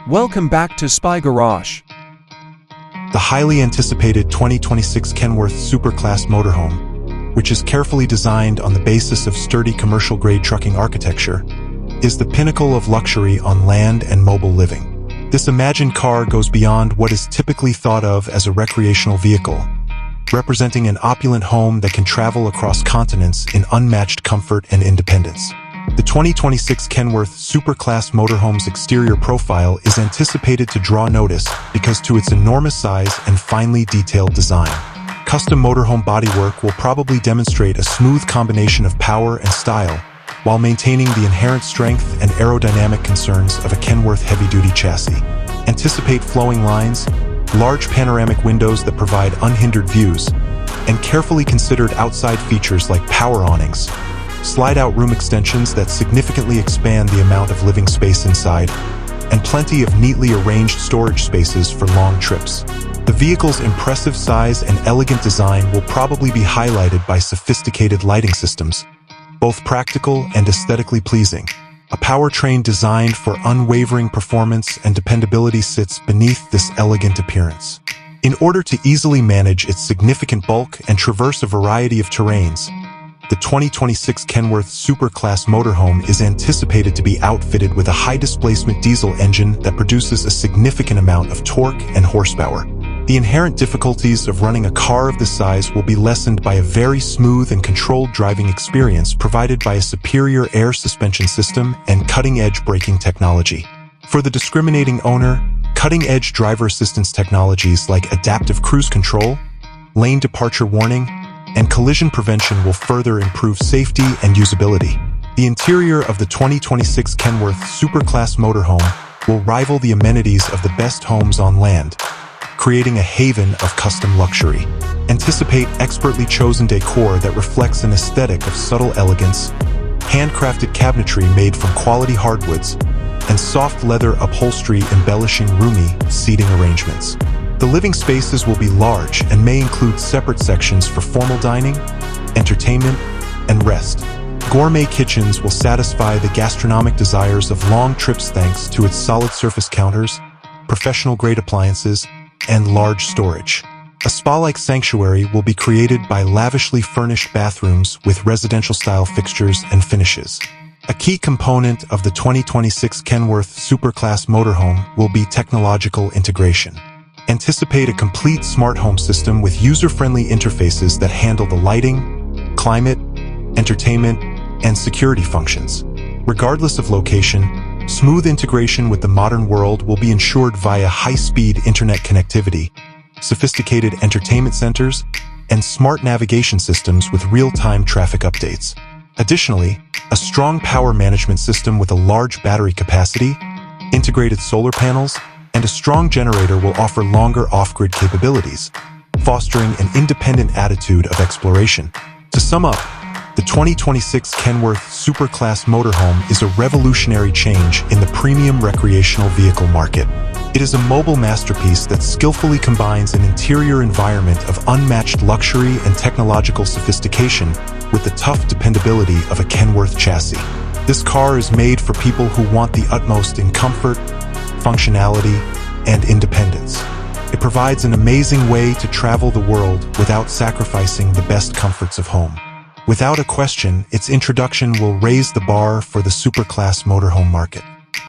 Welcome back to Spy Garage. The highly anticipated 2026 Kenworth Super Class Motorhome, which is carefully designed on the basis of sturdy commercial-grade trucking architecture, is the pinnacle of luxury on land and mobile living. This imagined car goes beyond what is typically thought of as a recreational vehicle, representing an opulent home that can travel across continents in unmatched comfort and independence. The 2026 Kenworth Super Class Motorhome's exterior profile is anticipated to draw notice because to its enormous size and finely detailed design. Custom motorhome bodywork will probably demonstrate a smooth combination of power and style, while maintaining the inherent strength and aerodynamic concerns of a Kenworth heavy-duty chassis. Anticipate flowing lines, large panoramic windows that provide unhindered views, and carefully considered outside features like power awnings, slide-out room extensions that significantly expand the amount of living space inside, and plenty of neatly arranged storage spaces for long trips. The vehicle's impressive size and elegant design will probably be highlighted by sophisticated lighting systems, both practical and aesthetically pleasing. A powertrain designed for unwavering performance and dependability sits beneath this elegant appearance. In order to easily manage its significant bulk and traverse a variety of terrains, the 2026 Kenworth Super Class Motorhome is anticipated to be outfitted with a high-displacement diesel engine that produces a significant amount of torque and horsepower. The inherent difficulties of running a car of this size will be lessened by a very smooth and controlled driving experience provided by a superior air suspension system and cutting-edge braking technology. For the discriminating owner, cutting-edge driver assistance technologies like adaptive cruise control, lane departure warning, and collision prevention will further improve safety and usability. The interior of the 2026 Kenworth Super Class Motorhome will rival the amenities of the best homes on land, creating a haven of custom luxury. Anticipate expertly chosen decor that reflects an aesthetic of subtle elegance, handcrafted cabinetry made from quality hardwoods, and soft leather upholstery embellishing roomy seating arrangements. The living spaces will be large and may include separate sections for formal dining, entertainment, and rest. Gourmet kitchens will satisfy the gastronomic desires of long trips thanks to its solid surface counters, professional-grade appliances, and large storage. A spa-like sanctuary will be created by lavishly furnished bathrooms with residential-style fixtures and finishes. A key component of the 2026 Kenworth Super Class Motorhome will be technological integration. Anticipate a complete smart home system with user-friendly interfaces that handle the lighting, climate, entertainment, and security functions. Regardless of location, smooth integration with the modern world will be ensured via high-speed internet connectivity, sophisticated entertainment centers, and smart navigation systems with real-time traffic updates. Additionally, a strong power management system with a large battery capacity, integrated solar panels, and a strong generator will offer longer off-grid capabilities, fostering an independent attitude of exploration. To sum up, the 2026 Kenworth Super Class Motorhome is a revolutionary change in the premium recreational vehicle market. It is a mobile masterpiece that skillfully combines an interior environment of unmatched luxury and technological sophistication with the tough dependability of a Kenworth chassis. This car is made for people who want the utmost in comfort, functionality, and independence. It provides an amazing way to travel the world without sacrificing the best comforts of home. Without a question, its introduction will raise the bar for the superclass motorhome market.